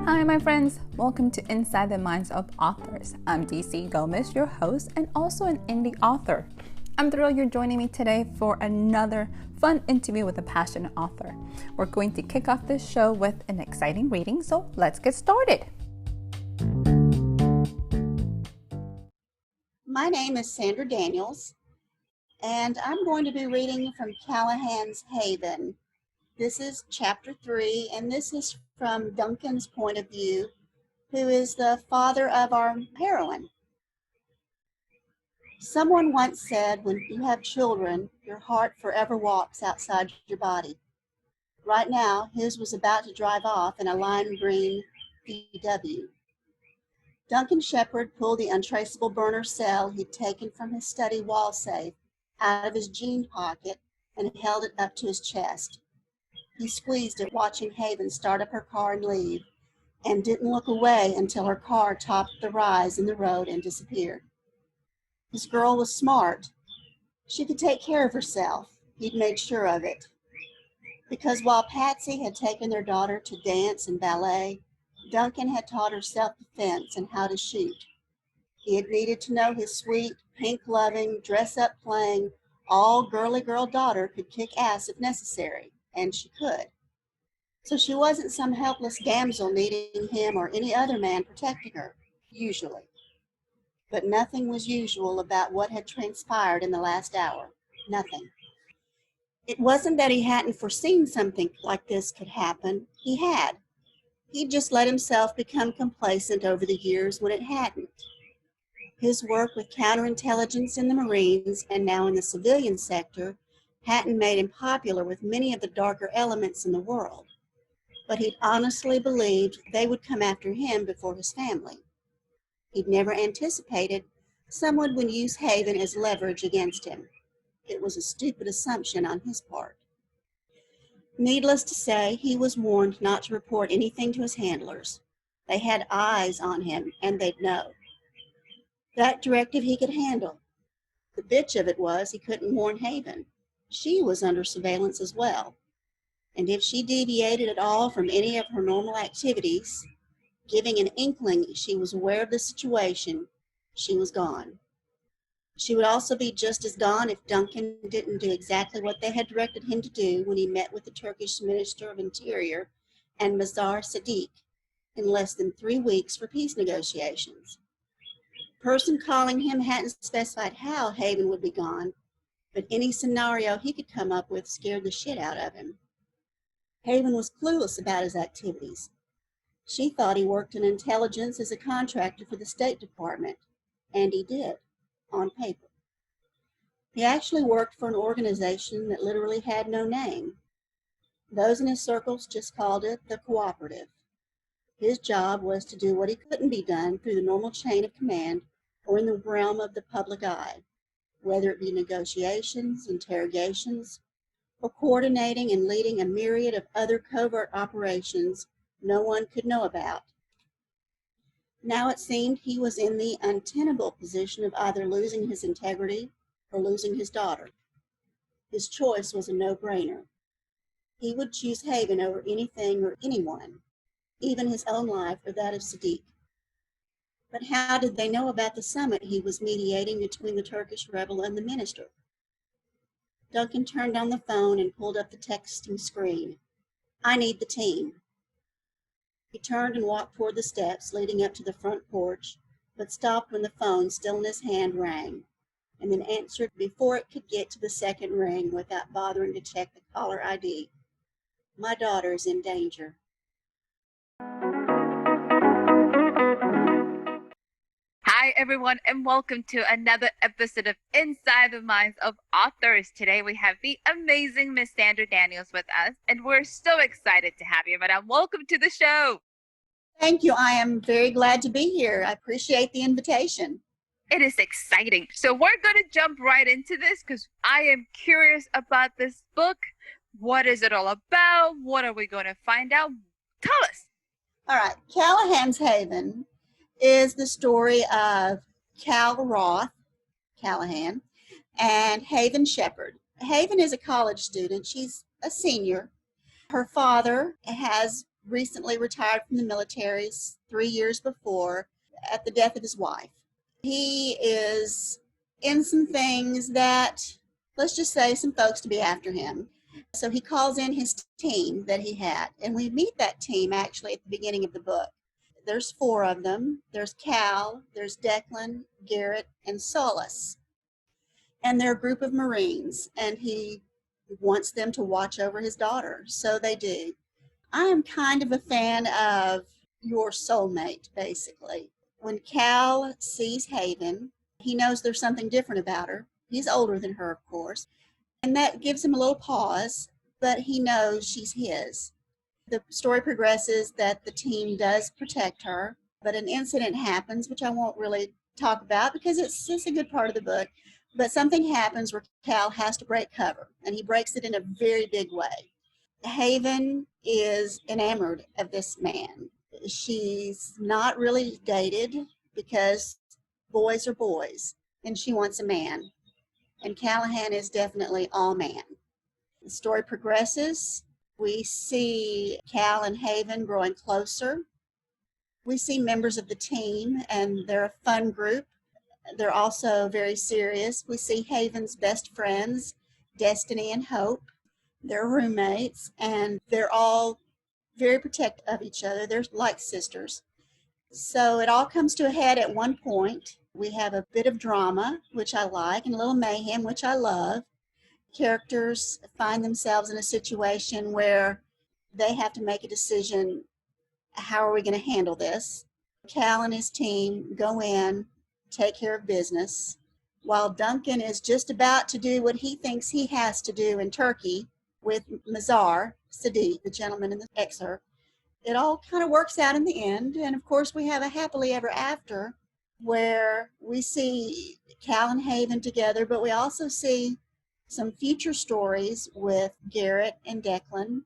Hi, my friends. Welcome to Inside the Minds of Authors. I'm DC Gomez, your host, and also an indie author. I'm thrilled you're joining me today for another fun interview with a passionate author. We're going to kick off this show with an exciting reading, so let's get started. My name is Sandra Daniels, and I'm going to be reading from Callahans Haven. This is chapter 3, and this is from Duncan's point of view, who is the father of our heroine. Someone once said, when you have children, your heart forever walks outside your body. Right now, his was about to drive off in a lime green VW. Duncan Shepherd pulled the untraceable burner cell he'd taken from his study wall safe out of his jean pocket and held it up to his chest. He squeezed it, watching Haven start up her car and leave, and didn't look away until her car topped the rise in the road and disappeared. This girl was smart. She could take care of herself. He'd made sure of it. Because while Patsy had taken their daughter to dance and ballet, Duncan had taught her self-defense and how to shoot. He had needed to know his sweet, pink-loving, dress-up playing, all girly girl daughter could kick ass if necessary, and she could. So she wasn't some helpless damsel needing him or any other man protecting her, usually. But nothing was usual about what had transpired in the last hour. Nothing. It wasn't that he hadn't foreseen something like this could happen. He had. He'd just let himself become complacent over the years when it hadn't. His work with counterintelligence in the Marines and now in the civilian sector hadn't made him popular with many of the darker elements in the world, but he'd honestly believed they would come after him before his family. He'd never anticipated someone would use Haven as leverage against him. It was a stupid assumption on his part. Needless to say, he was warned not to report anything to his handlers. They had eyes on him, and they'd know. That directive he could handle. The bitch of it was he couldn't warn Haven. She was under surveillance as well. And if she deviated at all from any of her normal activities, giving an inkling she was aware of the situation, she was gone. She would also be just as gone if Duncan didn't do exactly what they had directed him to do when he met with the Turkish Minister of Interior and Mazar Sadiq in less than 3 weeks for peace negotiations. The person calling him hadn't specified how Haven would be gone, but any scenario he could come up with scared the shit out of him. Haven was clueless about his activities. She thought he worked in intelligence as a contractor for the State Department, and he did, on paper. He actually worked for an organization that literally had no name. Those in his circles just called it the Cooperative. His job was to do what he couldn't be done through the normal chain of command or in the realm of the public eye, whether it be negotiations, interrogations, or coordinating and leading a myriad of other covert operations no one could know about. Now it seemed he was in the untenable position of either losing his integrity or losing his daughter. His choice was a no-brainer. He would choose Haven over anything or anyone, even his own life or that of Sadiq. But how did they know about the summit he was mediating between the Turkish rebel and the minister? Duncan turned on the phone and pulled up the texting screen. "I need the team." He turned and walked toward the steps leading up to the front porch, but stopped when the phone, still in his hand, rang, and then answered before it could get to the second ring without bothering to check the caller ID. "My daughter is in danger." Hi, everyone, and welcome to another episode of Inside the Minds of Authors. Today, we have the amazing Miss Sandra Daniels with us, and we're so excited to have you, madam. Welcome to the show. Thank you. I am very glad to be here. I appreciate the invitation. It is exciting. So we're going to jump right into this because I am curious about this book. What is it all about? What are we going to find out? Tell us. All right. Callahans Haven is the story of Cal Roth, Callahan, and Haven Shepherd. Haven is a college student. She's a senior. Her father has recently retired from the military 3 years before at the death of his wife. He is in some things that, let's just say, some folks to be after him. So he calls in his team that he had, and we meet that team actually at the beginning of the book. There's 4 of them. There's Cal, there's Declan, Garrett, and Solace. And they're a group of Marines, and he wants them to watch over his daughter. So they do. I am kind of a fan of your soulmate, basically. When Cal sees Haven, he knows there's something different about her. He's older than her, of course, and that gives him a little pause, but he knows she's his. The story progresses that the team does protect her, but an incident happens, which I won't really talk about because it's just a good part of the book. But something happens where Cal has to break cover, and he breaks it in a very big way. Haven is enamored of this man. She's not really dated because boys are boys, and she wants a man. And Callahan is definitely all man. The story progresses. We see Cal and Haven growing closer. We see members of the team, and they're a fun group. They're also very serious. We see Haven's best friends, Destiny and Hope. They're roommates, and they're all very protective of each other. They're like sisters. So it all comes to a head at one point. We have a bit of drama, which I like, and a little mayhem, which I love. Characters find themselves in a situation where they have to make a decision. How are we going to handle this? Cal and his team go in, take care of business, while Duncan is just about to do what he thinks he has to do in Turkey with Mazar Sadiq, the gentleman in the excerpt. It all kind of works out in the end, and of course we have a happily ever after where we see Cal and Haven together, but we also see some future stories with Garrett and Declan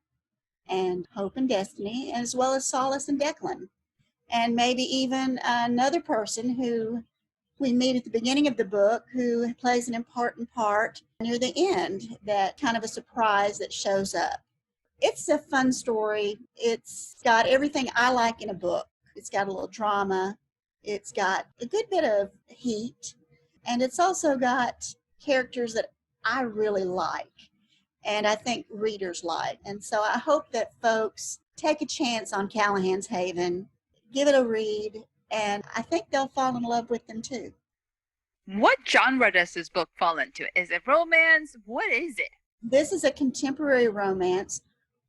and Hope and Destiny, as well as Solace and Declan, and maybe even another person who we meet at the beginning of the book who plays an important part near the end, that kind of a surprise that shows up. It's a fun story. It's got everything I like in a book. It's got a little drama. It's got a good bit of heat. And it's also got characters that I really like and I think readers like. And so I hope that folks take a chance on Callahans Haven, give it a read, and I think they'll fall in love with them too. What genre does this book fall into? Is it romance? What is it? This is a contemporary romance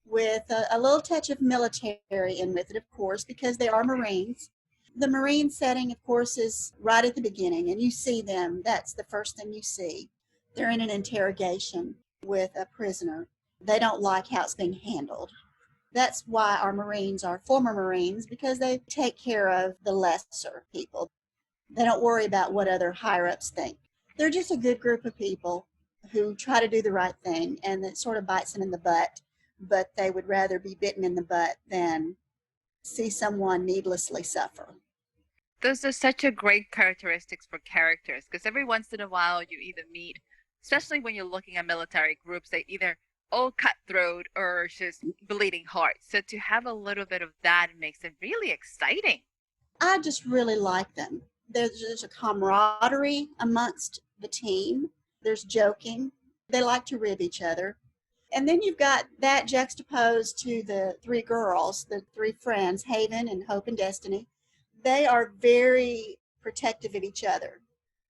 with a little touch of military in with it, of course, because they are Marines. The Marine setting, of course, is right at the beginning, and you see them. That's the first thing you see. They're in an interrogation with a prisoner. They don't like how it's being handled. That's why our Marines are former Marines, because they take care of the lesser people. They don't worry about what other higher-ups think. They're just a good group of people who try to do the right thing, and it sort of bites them in the butt, but they would rather be bitten in the butt than see someone needlessly suffer. Those are such a great characteristics for characters, because every once in a while you either meet, especially when you're looking at military groups, they either all cutthroat or just bleeding heart. So to have a little bit of that makes it really exciting. I just really like them. There's a camaraderie amongst the team. There's joking. They like to rib each other. And then you've got that juxtaposed to the 3 girls, the 3 friends, Haven and Hope and Destiny. They are very protective of each other.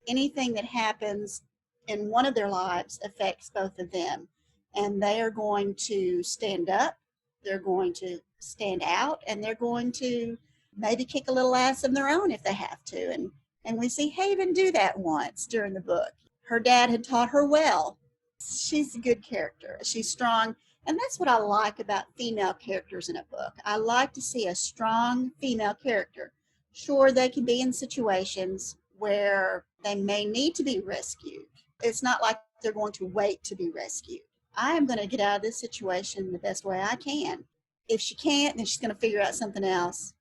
Anything that happens in one of their lives affects both of them. And they are going to stand up, they're going to stand out, and they're going to maybe kick a little ass of their own if they have to. And we see Haven do that once during the book. Her dad had taught her well. She's a good character. She's strong. And that's what I like about female characters in a book. I like to see a strong female character. Sure, they can be in situations where they may need to be rescued. It's not like they're going to wait to be rescued. I am going to get out of this situation the best way I can. If she can't, then she's going to figure out something else.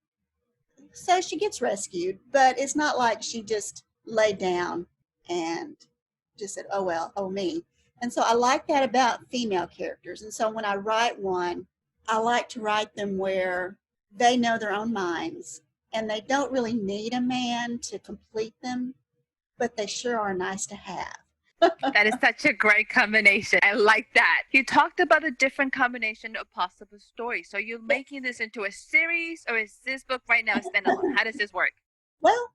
So she gets rescued, but it's not like she just laid down and just said, oh, well, oh, me. And so I like that about female characters. And so when I write one, I like to write them where they know their own minds and they don't really need a man to complete them, but they sure are nice to have. That is such a great combination. I like that. You talked about a different combination of possible stories. So you're making this into a series, or is this book right now a standalone? How does this work? Well,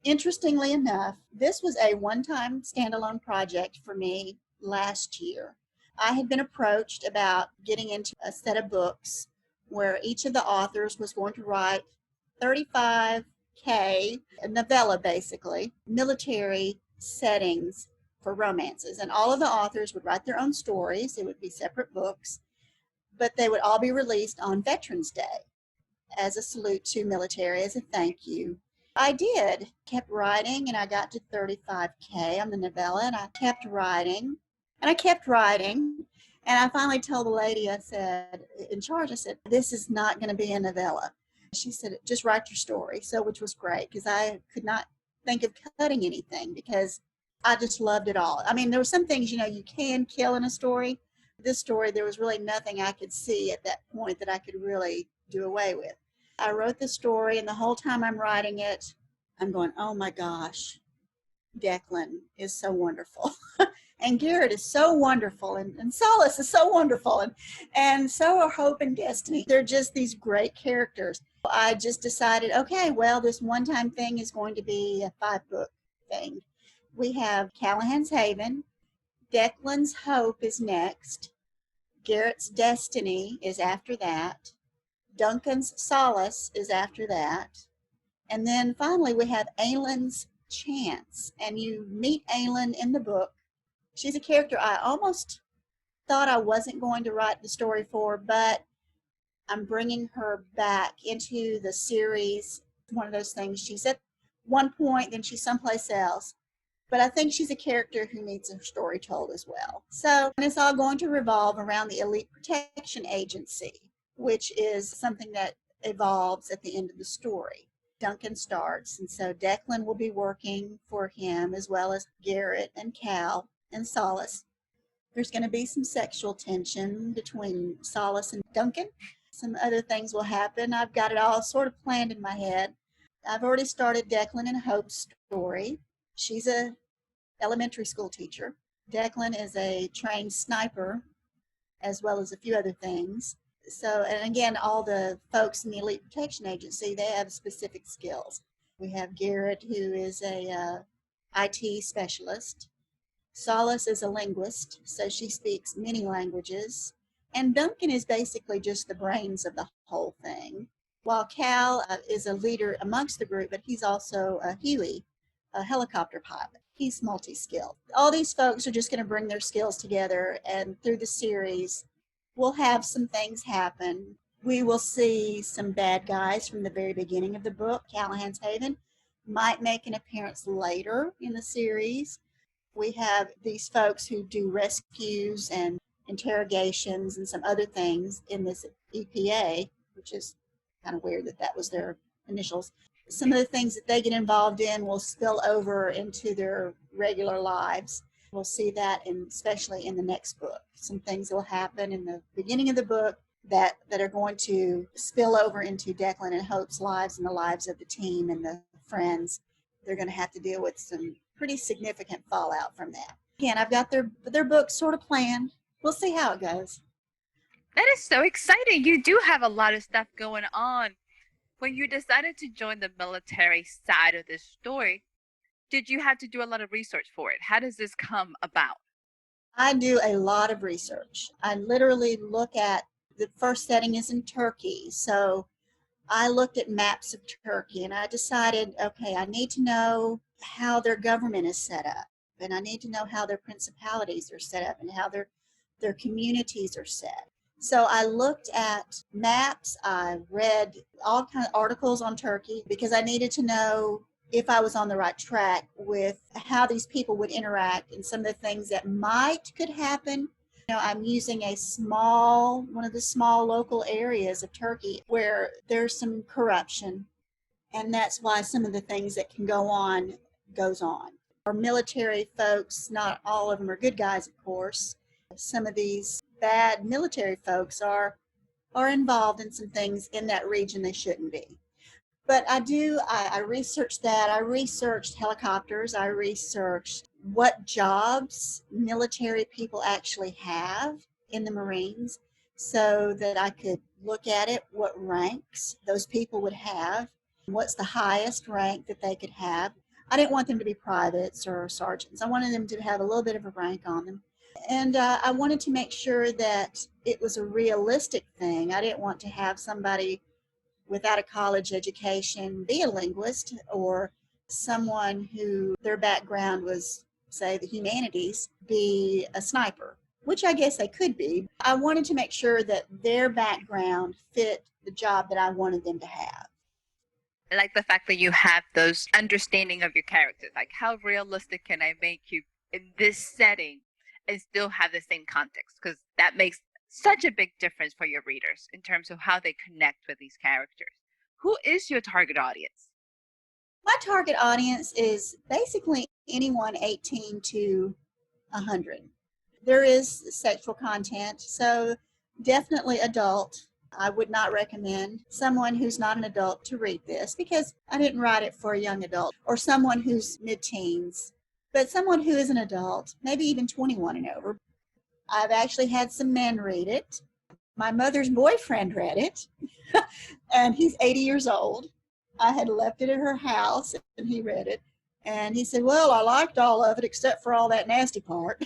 interestingly enough, this was a one-time standalone project for me last year. I had been approached about getting into a set of books where each of the authors was going to write 35K, a novella basically, military settings for romances. And all of the authors would write their own stories. It would be separate books, but they would all be released on Veterans Day as a salute to military, as a thank you. I did, kept writing, and I got to 35K on the novella, and I kept writing, and I kept writing, and I finally told the lady, I said, in charge, I said, this is not going to be a novella. She said, just write your story, so which was great, because I could not think of cutting anything, because I just loved it all. I mean, there were some things, you can kill in a story. This story, there was really nothing I could see at that point that I could really do away with. I wrote the story, and the whole time I'm writing it, I'm going, oh my gosh, Declan is so wonderful. And Garrett is so wonderful, and Solace is so wonderful, and so are Hope and Destiny. They're just these great characters. I just decided, okay, well, this one-time thing is going to be a 5-book thing. We have Callahans Haven, Declan's Hope is next, Garrett's Destiny is after that, Duncan's Solace is after that. And then finally we have Aylin's Chance. And you meet Aylin in the book. She's a character I almost thought I wasn't going to write the story for, but I'm bringing her back into the series. One of those things, she's at one point, then she's someplace else. But I think she's a character who needs her story told as well. So, and it's all going to revolve around the Elite Protection Agency, which is something that evolves at the end of the story. Duncan starts, and so Declan will be working for him, as well as Garrett and Cal and Solace. There's going to be some sexual tension between Solace and Duncan. Some other things will happen. I've got it all sort of planned in my head. I've already started Declan and Hope's story. She's a elementary school teacher. Declan is a trained sniper, as well as a few other things. So, and again, all the folks in the Elite Protection Agency, they have specific skills. We have Garrett, who is a IT specialist. Solace is a linguist, so she speaks many languages. And Duncan is basically just the brains of the whole thing. While Cal is a leader amongst the group, but he's also a Huey, a helicopter pilot. He's multi-skilled. All these folks are just going to bring their skills together, and through the series, we'll have some things happen. We will see some bad guys from the very beginning of the book. Callahans Haven might make an appearance later in the series. We have these folks who do rescues and interrogations and some other things in this EPA, which is kind of weird that that was their initials. Some of the things that they get involved in will spill over into their regular lives. We'll see that, especially in the next book. Some things will happen in the beginning of the book that are going to spill over into Declan and Hope's lives and the lives of the team and the friends. They're going to have to deal with some pretty significant fallout from that. Again, I've got their book sort of planned. We'll see how it goes. That is so exciting. You do have a lot of stuff going on. When you decided to join the military side of this story, did you have to do a lot of research for it? How does this come about? I do a lot of research. I literally look at, the first setting is in Turkey. So I looked at maps of Turkey and I decided, okay, I need to know how their government is set up. And I need to know how their principalities are set up and how their communities are set. So I looked at maps, I read all kinds of articles on Turkey because I needed to know if I was on the right track with how these people would interact and some of the things that could happen. I'm using one of the small local areas of Turkey where there's some corruption, and that's why some of the things that can go on goes on. Our military folks, not all of them are good guys, of course. Some of these bad military folks are are involved in some things in that region they shouldn't be. But I researched that. I researched helicopters. I researched what jobs military people actually have in the Marines so that I could look at it, what ranks those people would have, what's the highest rank that they could have. I didn't want them to be privates or sergeants. I wanted them to have a little bit of a rank on them. And I wanted to make sure that it was a realistic thing. I didn't want to have somebody without a college education be a linguist, or someone who their background was, say, the humanities, be a sniper, which I guess they could be. I wanted to make sure that their background fit the job that I wanted them to have. I like the fact that you have those understanding of your characters. Like, how realistic can I make you in this setting and still have the same context? Because that makes such a big difference for your readers in terms of how they connect with these characters. Who is your target audience? My target audience is basically anyone 18 to 100. There is sexual content, so definitely adult. I would not recommend someone who's not an adult to read this, because I didn't write it for a young adult or someone who's mid-teens, but someone who is an adult, maybe even 21 and over. I've actually had some men read it. My mother's boyfriend read it, and he's 80 years old. I had left it at her house, and he read it. And he said, well, I liked all of it except for all that nasty part.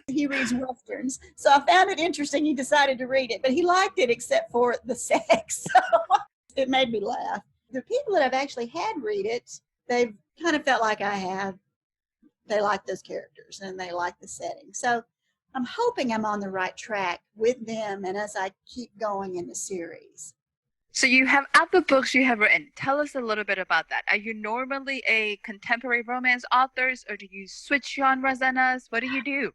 He reads Westerns. So I found it interesting. He decided to read it, but he liked it except for the sex. So it made me laugh. The people that I've actually had read it, they've kind of felt like I have. They like those characters and they like the setting. So I'm hoping I'm on the right track with them and as I keep going in the series. So you have other books you have written. Tell us a little bit about that. Are you normally a contemporary romance author, or do you switch genres on us? What do you do?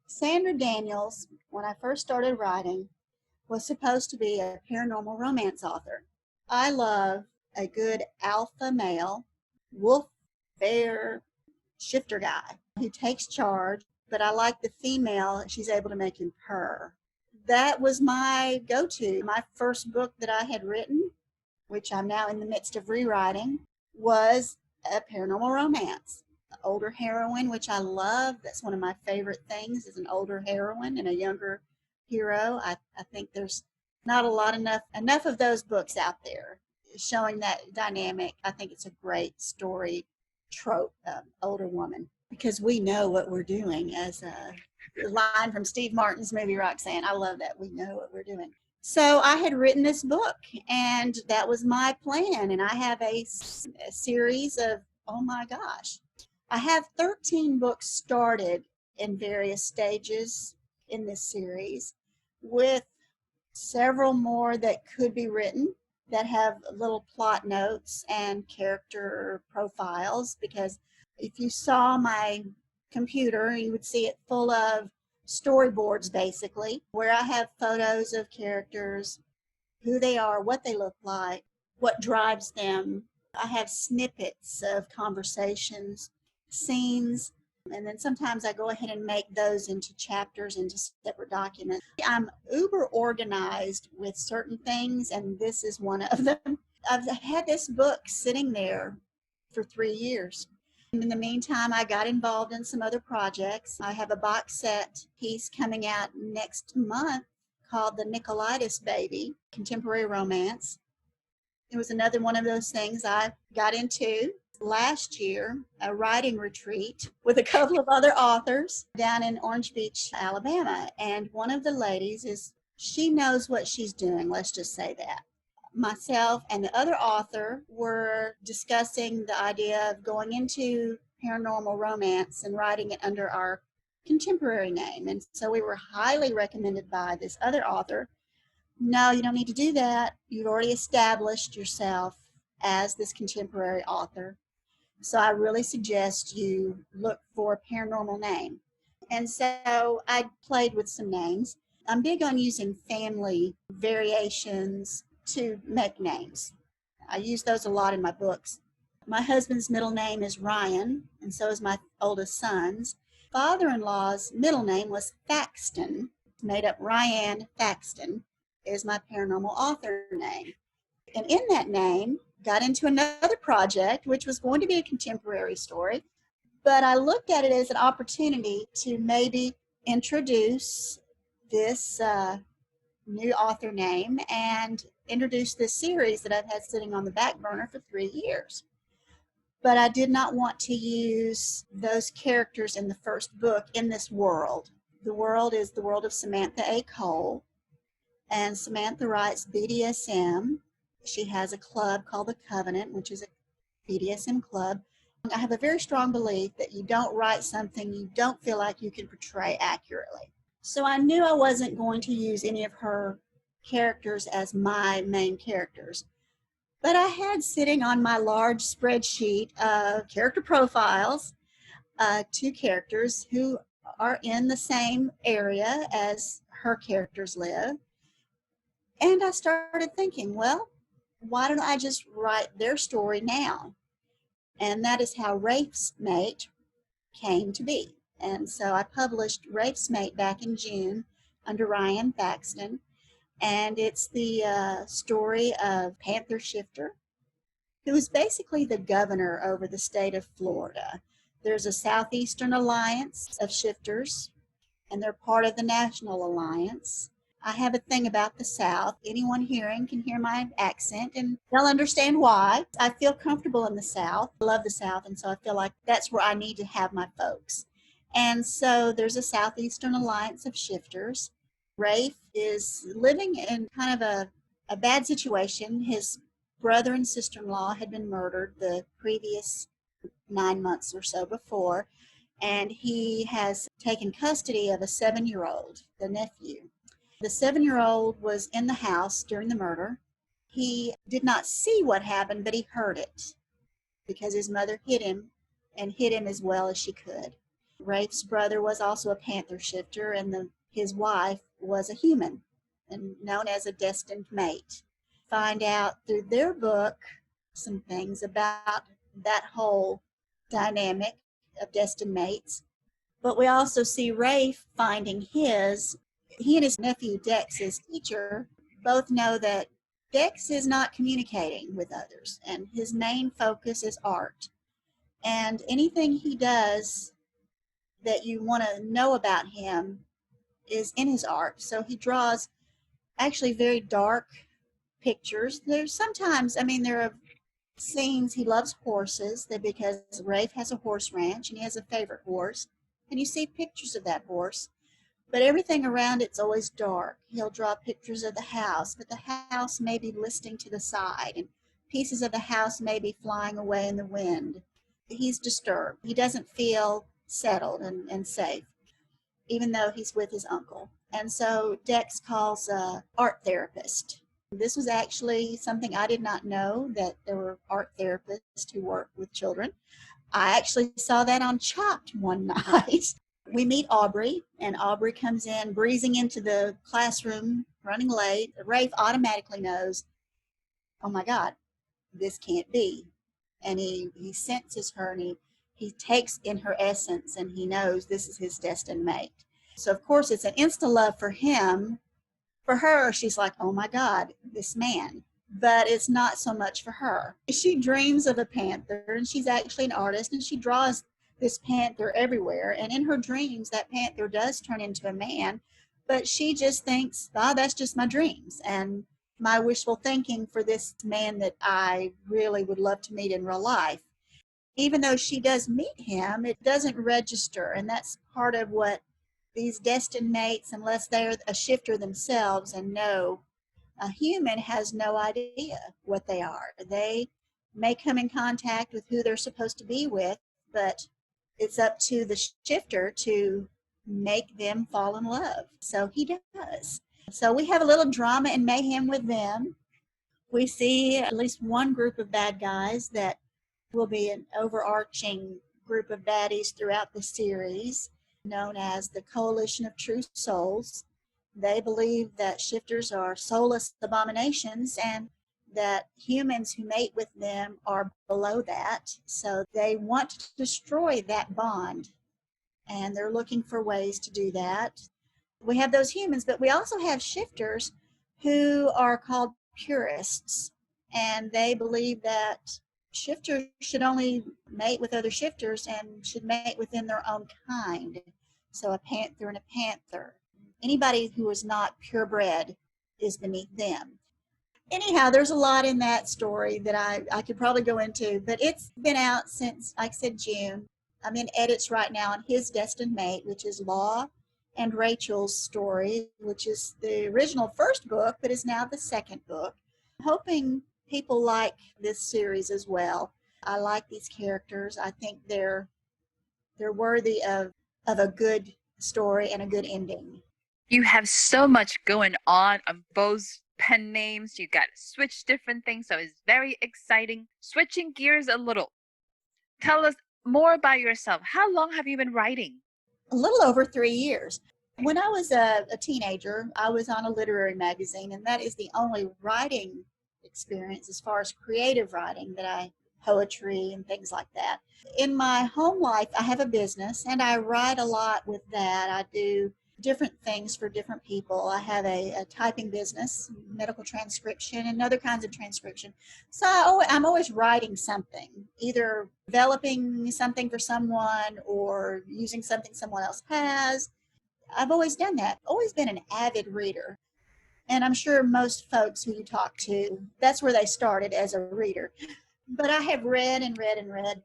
Sandra Daniels, when I first started writing, was supposed to be a paranormal romance author. I love a good alpha male, wolf, bear, shifter guy who takes charge, but I like the female. She's able to make him purr. That was my go-to. My first book that I had written, which I'm now in the midst of rewriting, was a paranormal romance. An older heroine, which I love. That's one of my favorite things, is an older heroine and a younger hero. I think there's not a lot enough of those books out there showing that dynamic. I think it's a great story trope, older woman, because we know what we're doing, as a line from Steve Martin's movie Roxanne. I love that. We know what we're doing. So I had written this book, and that was my plan. And I have a series of, oh my gosh, I have 13 books started in various stages in this series, with several more that could be written that have little plot notes and character profiles, because if you saw my computer, you would see it full of storyboards, basically, where I have photos of characters, who they are, what they look like, what drives them. I have snippets of conversations, scenes, and then sometimes I go ahead and make those into chapters, into separate documents. I'm uber organized with certain things, and this is one of them. I've had this book sitting there for 3 years. In the meantime, I got involved in some other projects. I have a box set piece coming out next month called The Nicolaitis Baby, Contemporary Romance. It was another one of those things I got into last year, a writing retreat with a couple of other authors down in Orange Beach, Alabama. And one of the ladies she knows what she's doing, let's just say that. Myself and the other author were discussing the idea of going into paranormal romance and writing it under our contemporary name. And so we were highly recommended by this other author. No, you don't need to do that. You've already established yourself as this contemporary author. So I really suggest you look for a paranormal name. And so I played with some names. I'm big on using family variations to make names. I use those a lot in my books. My husband's middle name is Ryan, and so is my oldest son's. Father-in-law's middle name was Faxton. made up Ryan Thaxton is my paranormal author name. And in that name, got into another project, which was going to be a contemporary story, but I looked at it as an opportunity to maybe introduce this new author name and introduce this series that I've had sitting on the back burner for 3 years. But I did not want to use those characters in the first book in this world. The world is the world of Samantha A. Cole, and Samantha writes BDSM. She has a club called the Covenant, which is a BDSM club. I have a very strong belief that you don't write something you don't feel like you can portray accurately. So I knew I wasn't going to use any of her characters as my main characters. But I had sitting on my large spreadsheet of character profiles, 2 characters who are in the same area as her characters live. And I started thinking, well, why don't I just write their story now? And that is how Rafe's Mate came to be. And so I published Rafe's Mate back in June under Ryan Thaxton. And it's the story of Panther Shifter, who is basically the governor over the state of Florida. There's a Southeastern Alliance of shifters, and they're part of the National Alliance. I have a thing about the South. Anyone hearing can hear my accent, and they'll understand why. I feel comfortable in the South. I love the South, and so I feel like that's where I need to have my folks. And so there's a Southeastern Alliance of shifters. Rafe is living in kind of a bad situation. His brother and sister-in-law had been murdered the previous 9 months or so before, and he has taken custody of a 7-year-old, the nephew. The 7-year-old was in the house during the murder. He did not see what happened, but he heard it because his mother hid him and hid him as well as she could. Rafe's brother was also a Panther shifter, and his wife was a human and known as a destined mate. Find out through their book some things about that whole dynamic of destined mates. But we also see Rafe finding his. He and his nephew Dex, his teacher, both know that Dex is not communicating with others, and his main focus is art. And anything he does that you want to know about him is in his art. So he draws actually very dark pictures. There's sometimes, there are scenes. He loves horses because Rafe has a horse ranch and he has a favorite horse, and you see pictures of that horse, but everything around it's always dark. He'll draw pictures of the house, but the house may be listing to the side, and pieces of the house may be flying away in the wind. He's disturbed. He doesn't feel settled and safe, even though he's with his uncle. And so Dex calls an art therapist. This was actually something I did not know, that there were art therapists who work with children. I actually saw that on Chopped one night. We meet Aubrey, and Aubrey comes in, breezing into the classroom, running late. Rafe automatically knows, oh my God, this can't be. And he senses her, and he takes in her essence, and he knows this is his destined mate. So of course it's an instant love for him. For her, she's like, oh my God, this man. But it's not so much for her. She dreams of a panther, and she's actually an artist, and she draws this panther everywhere. And in her dreams, that panther does turn into a man, but she just thinks, oh, that's just my dreams and my wishful thinking for this man that I really would love to meet in real life. Even though she does meet him, it doesn't register. And that's part of what these destined mates, unless they're a shifter themselves and know, a human has no idea what they are. They may come in contact with who they're supposed to be with, but it's up to the shifter to make them fall in love. So he does. So we have a little drama and mayhem with them. We see at least one group of bad guys that will be an overarching group of baddies throughout the series, known as the Coalition of True Souls. They believe that shifters are soulless abominations and that humans who mate with them are below that. So they want to destroy that bond, and they're looking for ways to do that. We have those humans, but we also have shifters who are called purists, and they believe that shifters should only mate with other shifters and should mate within their own kind. So a panther and a panther. Anybody who is not purebred is beneath them. Anyhow, there's a lot in that story that I could probably go into, but it's been out since, like I said, June. I'm in edits right now on His Destined Mate, which is Law and Rachel's story, which is the original first book, but is now the second book. I'm hoping people like this series as well. I like these characters. I think they're worthy of a good story and a good ending. You have so much going on both pen names. You got to switch different things, so it's very exciting. Switching gears a little. Tell us more about yourself. How long have you been writing? A little over 3 years. When I was a teenager, I was on a literary magazine, and that is the only writing experience as far as creative writing that poetry and things like that. In my home life, I have a business, and I write a lot with that. I do different things for different people. I have a typing business, medical transcription, and other kinds of transcription. So I'm always writing something, either developing something for someone or using something someone else has. I've always done that, always been an avid reader. And I'm sure most folks who you talk to, that's where they started, as a reader. But I have read and read and read,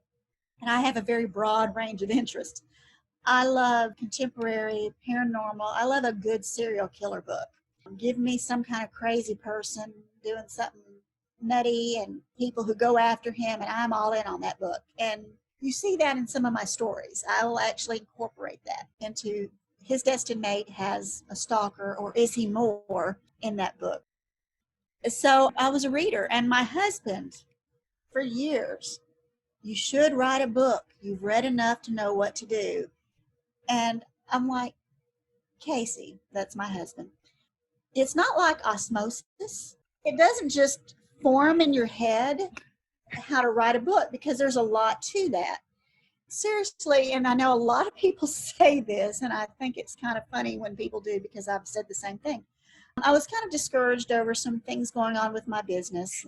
and I have a very broad range of interests. I love contemporary, paranormal. I love a good serial killer book. Give me some kind of crazy person doing something nutty and people who go after him, and I'm all in on that book. And you see that in some of my stories. I will actually incorporate that into His Destined Mate has a stalker, or is he more, in that book. So I was a reader, and my husband, for years, you should write a book. You've read enough to know what to do. And I'm like, Casey, that's my husband, it's not like osmosis. It doesn't just form in your head how to write a book, because there's a lot to that. Seriously, and I know a lot of people say this, and I think it's kind of funny when people do, because I've said the same thing. I was kind of discouraged over some things going on with my business,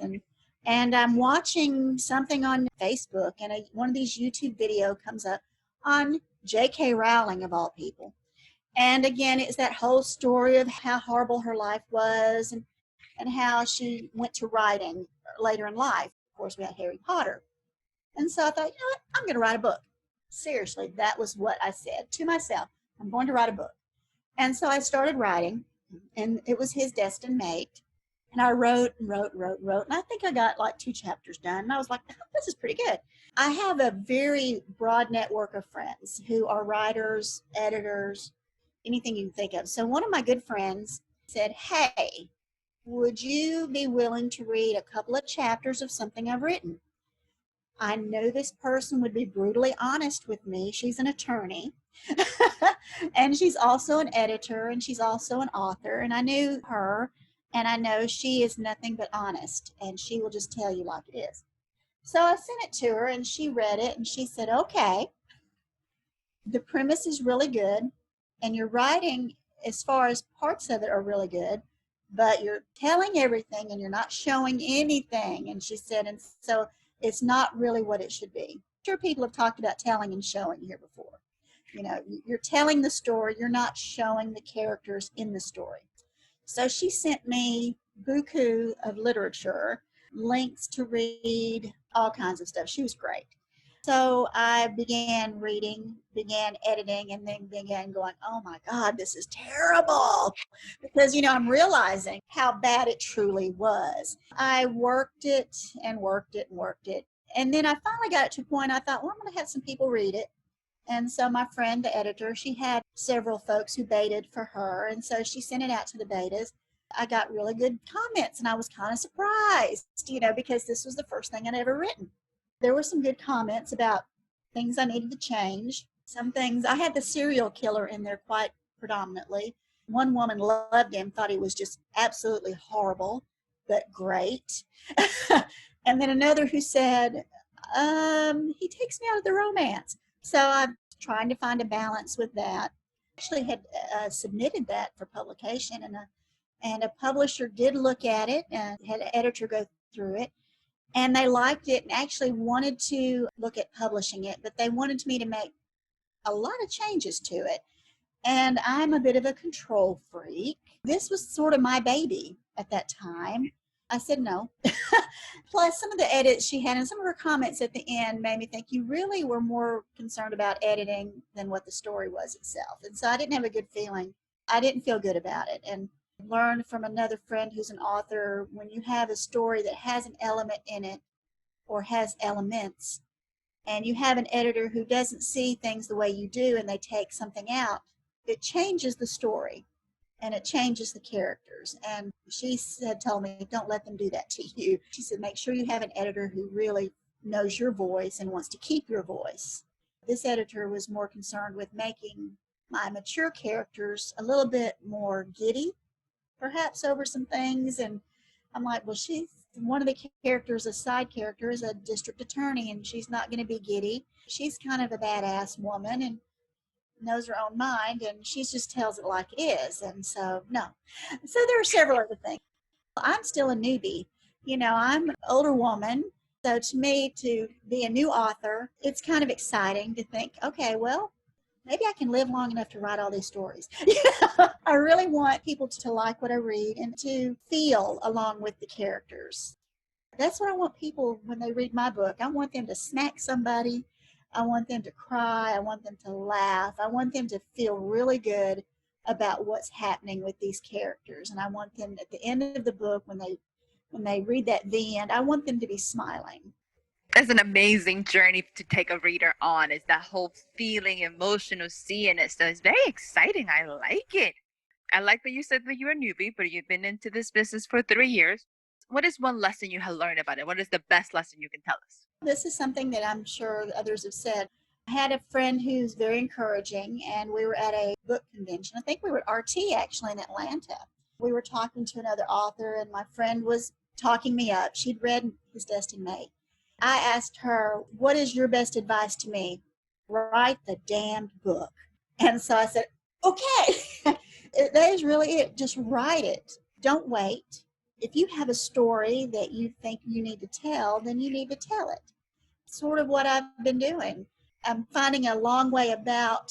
and I'm watching something on Facebook, and one of these YouTube video comes up on J.K. Rowling, of all people. And again, it's that whole story of how horrible her life was, and how she went to writing later in life. Of course, we had Harry Potter. And so I thought, you know what, I'm going to write a book. Seriously, that was what I said to myself. I'm going to write a book. And so I started writing, and it was His Destined Mate. And I wrote and wrote. And I think I got like 2 chapters done. And I was like, oh, this is pretty good. I have a very broad network of friends who are writers, editors, anything you can think of. So one of my good friends said, hey, would you be willing to read a couple of chapters of something I've written? I know this person would be brutally honest with me. She's an attorney, and she's also an editor, and she's also an author. And I knew her, and I know she is nothing but honest, and she will just tell you like it is. So I sent it to her, and she read it, and she said, okay, the premise is really good, and your writing, as far as parts of it, are really good, but you're telling everything, and you're not showing anything. And she said, and so it's not really what it should be. I'm sure people have talked about telling and showing here before. You know, you're telling the story, you're not showing the characters in the story. So she sent me buku of literature, links to read, all kinds of stuff. She was great. So I began reading, began editing, and then began going, oh my God, this is terrible. Because, you know, I'm realizing how bad it truly was. I worked it and worked it and worked it. And then I finally got it to a point I thought, well, I'm going to have some people read it. And so my friend, the editor, she had several folks who baited for her. And so she sent it out to the betas. I got really good comments, and I was kind of surprised, you know, because this was the first thing I'd ever written. There were some good comments about things I needed to change. Some things, I had the serial killer in there quite predominantly. One woman loved him, thought he was just absolutely horrible, but great. And then another who said, he takes me out of the romance. So I'm trying to find a balance with that. actually had submitted that for publication, and a publisher did look at it and had an editor go through it, and they liked it and actually wanted to look at publishing it, but they wanted me to make a lot of changes to it. And I'm a bit of a control freak. This was sort of my baby at that time. I said no. Plus, some of the edits she had and some of her comments at the end made me think you really were more concerned about editing than what the story was itself. And so I didn't have a good feeling. I didn't feel good about it. And learned from another friend who's an author, when you have a story that has an element in it or has elements, and you have an editor who doesn't see things the way you do and they take something out, it changes the story and it changes the characters. And she told me, don't let them do that to you. She said, make sure you have an editor who really knows your voice and wants to keep your voice. This editor was more concerned with making my mature characters a little bit more giddy, perhaps, over some things. And I'm like, well, she's one of the characters, a side character, is a district attorney, and she's not going to be giddy. She's kind of a badass woman and knows her own mind, and she just tells it like it is. And so, no. So there are several other things. I'm still a newbie. I'm an older woman. So to me, to be a new author, it's kind of exciting to think, okay, well, maybe I can live long enough to write all these stories. I really want people to like what I read and to feel along with the characters. That's what I want people when they read my book. I want them to smack somebody. I want them to cry. I want them to laugh. I want them to feel really good about what's happening with these characters. And I want them at the end of the book, when they read the end, I want them to be smiling. It's an amazing journey to take a reader on. It's that whole feeling, emotion of seeing it. So it's very exciting. I like it. I like that you said that you're a newbie, but you've been into this business for 3 years. What is one lesson you have learned about it? What is the best lesson you can tell us? This is something that I'm sure others have said. I had a friend who's very encouraging, and we were at a book convention. I think we were at RT, actually, in Atlanta. We were talking to another author, and my friend was talking me up. She'd read His Destined Mate. I asked her, what is your best advice to me? Write the damned book. And so I said, okay. That is really it. Just write it. Don't wait. If you have a story that you think you need to tell, then you need to tell it. Sort of what I've been doing. I'm finding a long way about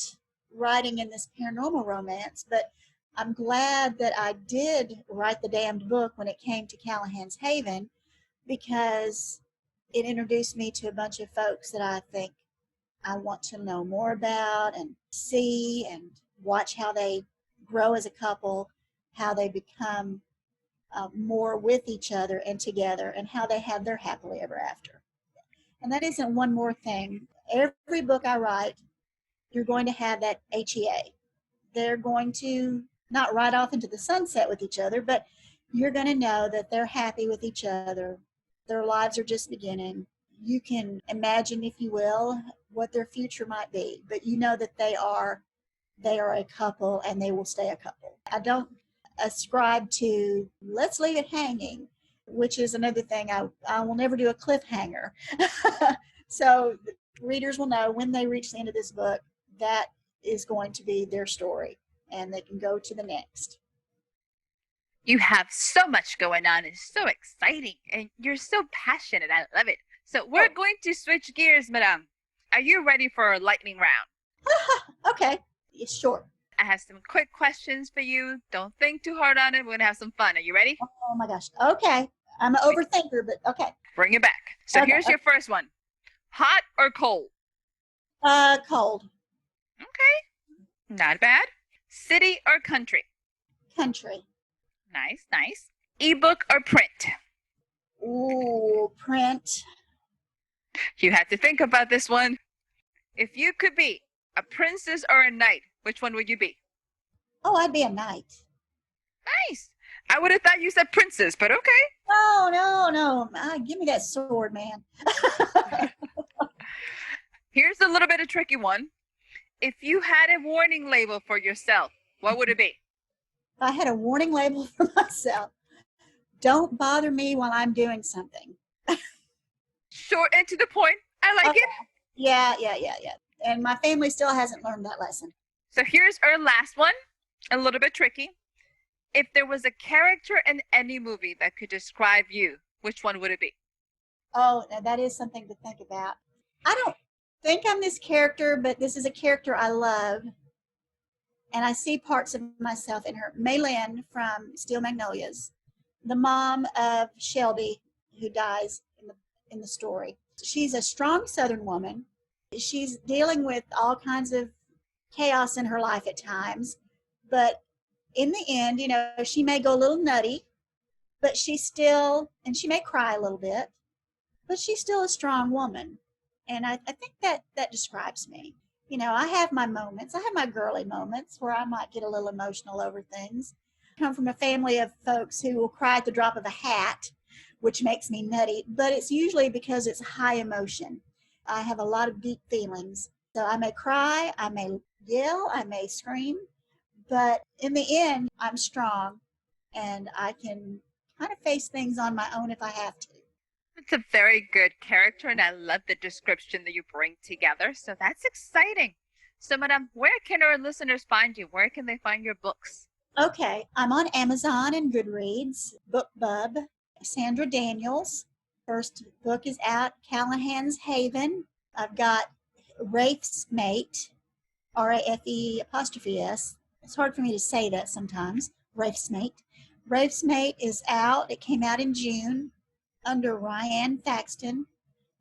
writing in this paranormal romance, but I'm glad that I did write the damned book when it came to Callahans Haven, because it introduced me to a bunch of folks that I think I want to know more about and see and watch how they grow as a couple, how they become more with each other and together, and how they have their happily ever after. And that isn't one more thing. Every book I write, you're going to have that HEA. They're going to not ride off into the sunset with each other, but you're going to know that they're happy with each other. Their lives are just beginning. You can imagine, if you will, what their future might be, but you know that they are a couple and they will stay a couple. I don't ascribe to let's leave it hanging, which is another thing. I will never do a cliffhanger. So readers will know when they reach the end of this book, that is going to be their story, and they can go to the next. You have so much going on. It's so exciting, and you're so passionate. I love it. So we're going to switch gears, madame. Are you ready for a lightning round? Okay, sure. I have some quick questions for you. Don't think too hard on it. We're going to have some fun. Are you ready? Oh my gosh. Okay. I'm an overthinker, but okay. Bring it back. So here's your first one. Hot or cold? Cold. Okay. Not bad. City or country? Country. Nice, nice. Ebook or print? Ooh, print. You have to think about this one. If you could be a princess or a knight, which one would you be? Oh, I'd be a knight. Nice. I would have thought you said princess, but okay. No. Give me that sword, man. Here's a little bit of tricky one. If you had a warning label for yourself, what would it be? If I had a warning label for myself, don't bother me while I'm doing something. Short and to the point. I like it. Yeah. And my family still hasn't learned that lesson. So here's our last one, a little bit tricky. If there was a character in any movie that could describe you, which one would it be? Oh, now that is something to think about. I don't think I'm this character, but this is a character I love. And I see parts of myself in her. Maylin from Steel Magnolias, the mom of Shelby, who dies in the story. She's a strong Southern woman. She's dealing with all kinds of chaos in her life at times, but in the end, she may go a little nutty, but and she may cry a little bit, but she's still a strong woman. And I think that describes me. I have my moments. I have my girly moments where I might get a little emotional over things. I come from a family of folks who will cry at the drop of a hat, which makes me nutty, but it's usually because it's high emotion. I have a lot of deep feelings. So I may cry, I may yell, I may scream, but in the end, I'm strong and I can kind of face things on my own if I have to. It's a very good character, and I love the description that you bring together. So that's exciting. So, Madam, where can our listeners find you? Where can they find your books? Okay, I'm on Amazon and Goodreads, BookBub, Sandra Daniels. First book is out, Callahans Haven. I've got Rafe's Mate, Rafe''S. It's hard for me to say that sometimes, Rafe's Mate. Rafe's Mate is out. It came out in June under Ryan Thaxton,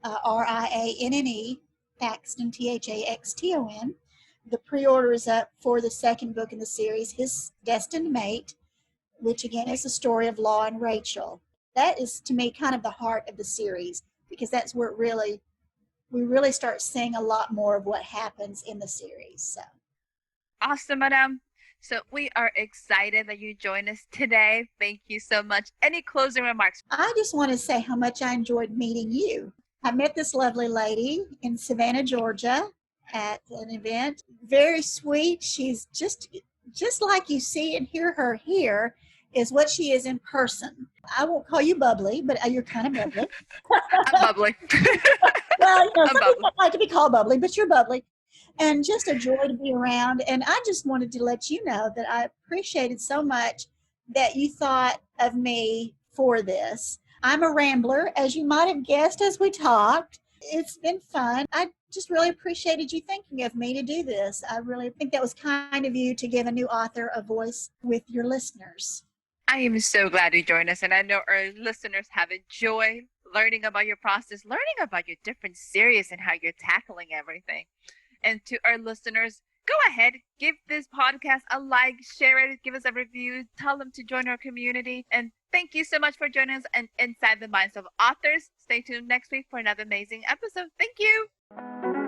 Rianne, Thaxton, Thaxton. The pre-order is up for the second book in the series, His Destined Mate, which again is the story of Law and Rachel. That is, to me, kind of the heart of the series, because that's where we really start seeing a lot more of what happens in the series. So awesome, Madam. So we are excited that you joined us today. Thank you so much. Any closing remarks? I just want to say how much I enjoyed meeting you. I met this lovely lady in Savannah, Georgia at an event. Very sweet. She's just like you see and hear her here is what she is in person. I won't call you bubbly, but you're kind of bubbly. I'm bubbly. Well, some people don't like to be called bubbly, but you're bubbly. And just a joy to be around. And I just wanted to let you know that I appreciated so much that you thought of me for this. I'm a rambler, as you might have guessed as we talked. It's been fun. I just really appreciated you thinking of me to do this. I really think that was kind of you to give a new author a voice with your listeners. I am so glad you joined us, and I know our listeners have enjoyed learning about your process, learning about your different series and how you're tackling everything. And to our listeners, go ahead, give this podcast a like, share it, give us a review, tell them to join our community. And thank you so much for joining us and Inside the Minds of Authors. Stay tuned next week for another amazing episode. Thank you.